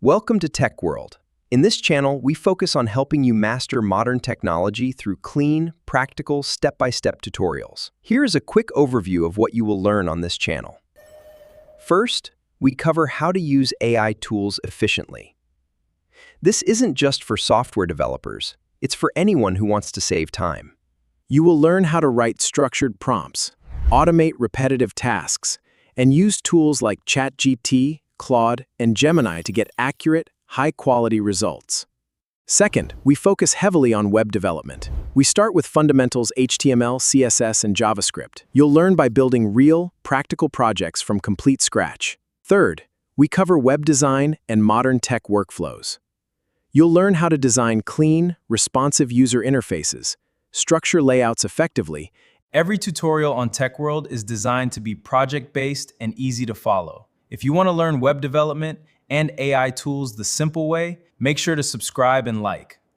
Welcome to Tech World. In this channel, we focus on helping you master modern technology through clean, practical, step-by-step tutorials. Here is a quick overview of what you will learn on this channel. First, we cover how to use AI tools efficiently. This isn't just for software developers, it's for anyone who wants to save time. You will learn how to write structured prompts, automate repetitive tasks, and use tools like ChatGPT, Claude, and Gemini to get accurate, high-quality results. Second, we focus heavily on web development. We start with fundamentals HTML, CSS, and JavaScript. You'll learn by building real, practical projects from complete scratch. Third, we cover web design and modern tech workflows. You'll learn how to design clean, responsive user interfaces, structure layouts effectively. Every tutorial on TechWorld is designed to be project-based and easy to follow. If you want to learn web development and AI tools the simple way, make sure to subscribe and like.